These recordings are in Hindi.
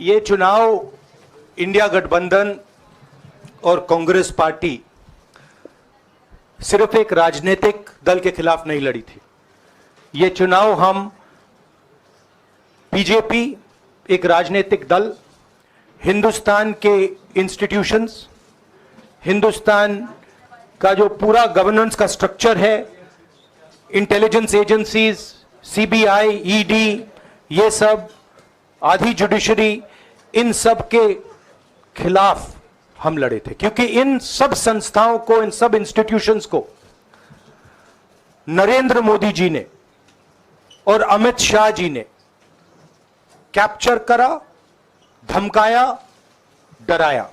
ये चुनाव इंडिया गठबंधन और कांग्रेस पार्टी सिर्फ एक राजनीतिक दल के खिलाफ नहीं लड़ी थी। ये चुनाव हम बीजेपी, एक राजनीतिक दल, हिंदुस्तान के इंस्टीट्यूशंस, हिंदुस्तान का जो पूरा गवर्नेंस का स्ट्रक्चर है, इंटेलिजेंस एजेंसीज, सीबीआई, ईडी, ये सब, आधी जुडिशरी, इन सब के खिलाफ हम लड़े थे। क्योंकि इन सब संस्थाओं को, इन सब इंस्टीट्यूशंस को नरेंद्र मोदी जी ने और अमित शाह जी ने कैप्चर करा, धमकाया, डराया।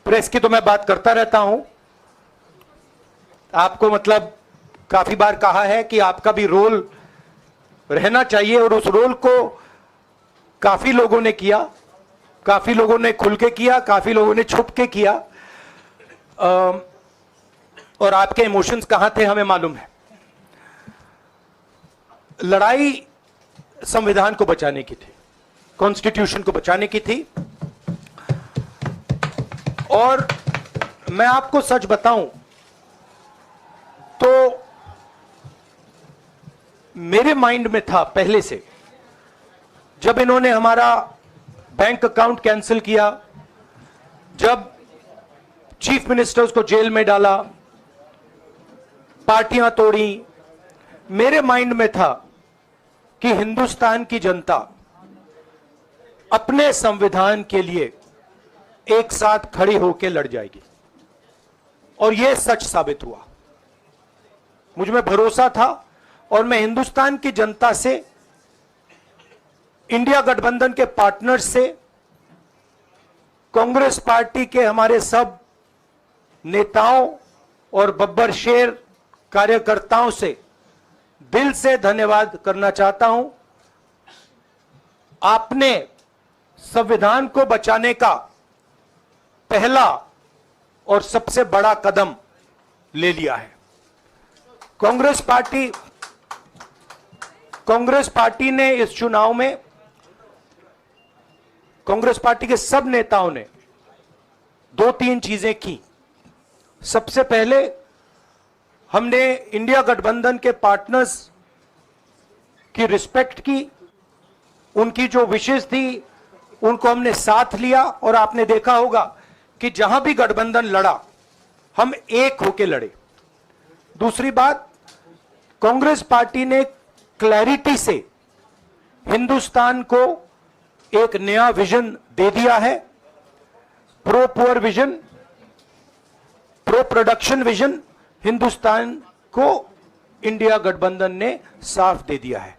प्रेस की तो मैं बात करता रहता हूं, आपको मतलब काफी बार कहा है कि आपका भी रोल रहना चाहिए, और उस रोल को काफी लोगों ने किया, काफी लोगों ने खुल के किया, काफी लोगों ने छुप के किया, और आपके इमोशंस कहां थे हमें मालूम है। लड़ाई संविधान को बचाने की थी, कॉन्स्टिट्यूशन को बचाने की थी। और मैं आपको सच बताऊं तो मेरे माइंड में था पहले से, जब इन्होंने हमारा बैंक अकाउंट कैंसिल किया, जब चीफ मिनिस्टर्स को जेल में डाला, पार्टियां तोड़ी, मेरे माइंड में था कि हिंदुस्तान की जनता अपने संविधान के लिए एक साथ खड़ी होकर लड़ जाएगी। और यह सच साबित हुआ। मुझ में भरोसा था, और मैं हिंदुस्तान की जनता से, इंडिया गठबंधन के पार्टनर्स से, कांग्रेस पार्टी के हमारे सब नेताओं और बब्बर शेर कार्यकर्ताओं से दिल से धन्यवाद करना चाहता हूं। आपने संविधान को बचाने का पहला और सबसे बड़ा कदम ले लिया है। कांग्रेस पार्टी ने इस चुनाव में, कांग्रेस पार्टी के सब नेताओं ने 2-3 चीजें की। सबसे पहले हमने इंडिया गठबंधन के पार्टनर्स की रिस्पेक्ट की, उनकी जो विशेष थी उनको हमने साथ लिया, और आपने देखा होगा कि जहां भी गठबंधन लड़ा हम एक होकर लड़े। दूसरी बात, कांग्रेस पार्टी ने क्लैरिटी से हिंदुस्तान को एक नया विजन दे दिया है, pro poor vision, pro production vision. Hindustan को इंडिया गठबंधन ने साफ दे दिया है।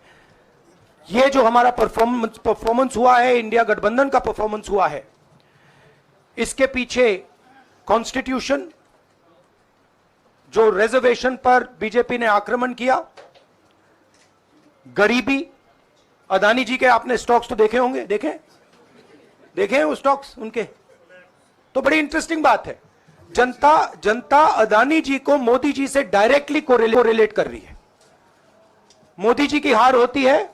यह जो हमारा परफॉर्मेंस हुआ है, इंडिया गठबंधन का परफॉर्मेंस हुआ है, इसके पीछे कॉन्स्टिट्यूशन, जो रिजर्वेशन पर बीजेपी ने आक्रमण किया, गरीबी, अदानी जी के आपने स्टॉक्स तो देखे होंगे, देखे हैं वो स्टॉक्स उनके, तो बड़ी इंटरेस्टिंग बात है। जनता अदानी जी को मोदी जी से डायरेक्टली कोरिलेट कर रही है। मोदी जी की हार होती है,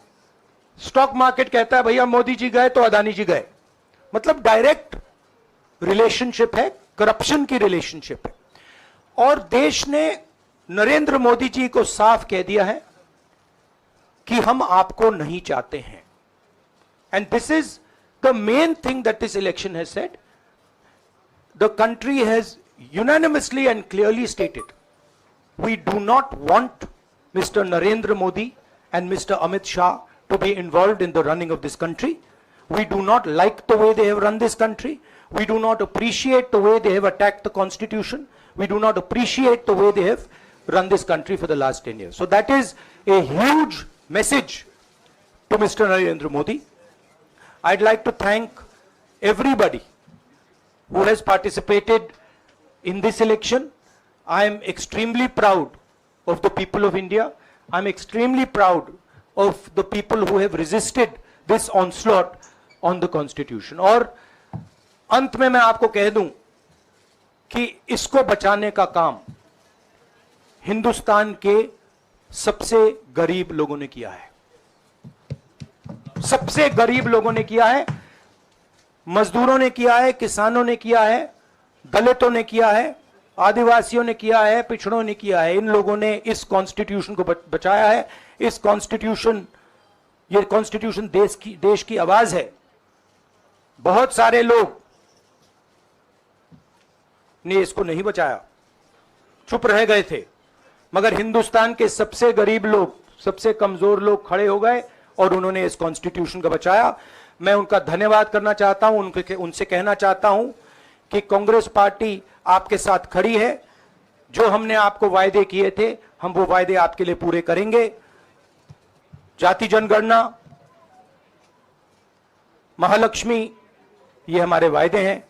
स्टॉक मार्केट कहता है भैया मोदी जी गए तो अदानी जी गए। मतलब डायरेक्ट रिलेशनशिप है, करप्शन की रिलेशनशिप है। और देश ने नरेंद्र मोदी जी को साफ कह दिया है कि हम आपको नहीं चाहते हैं। And this is the main thing that this election has said. The country has unanimously and clearly stated, we do not want Mr. Narendra Modi and Mr. Amit Shah to be involved in the running of this country. We do not like the way they have run this country. We do not appreciate the way they have attacked the constitution. We do not appreciate the way they have run this country for the last 10 years. So that is a huge message to Mr. Narendra Modi. I'd like to thank everybody who has participated in this election. I am extremely proud of the people of India. I am extremely proud of the people who have resisted this onslaught on the constitution. और अंत में मैं आपको कह दूं कि इसको बचाने का काम हिंदुस्तान के सबसे गरीब लोगों ने किया है। सबसे गरीब लोगों ने किया है, मजदूरों ने किया है, किसानों ने किया है, दलितों ने किया है, आदिवासियों ने किया है, पिछड़ों ने किया है। इन लोगों ने इस कॉन्स्टिट्यूशन को बचाया है। इस कॉन्स्टिट्यूशन, ये कॉन्स्टिट्यूशन देश की आवाज है। बहुत सारे लोग ने इसको नहीं बचाया, चुप रह गए थे, मगर हिंदुस्तान के सबसे गरीब लोग, सबसे कमजोर लोग खड़े हो गए और उन्होंने इस कॉन्स्टिट्यूशन को बचाया। मैं उनका धन्यवाद करना चाहता हूं, उनसे कहना चाहता हूं कि कांग्रेस पार्टी आपके साथ खड़ी है। जो हमने आपको वायदे किए थे, हम वो वायदे आपके लिए पूरे करेंगे। जाति जनगणना, महालक्ष्मी, ये हमारे वायदे हैं।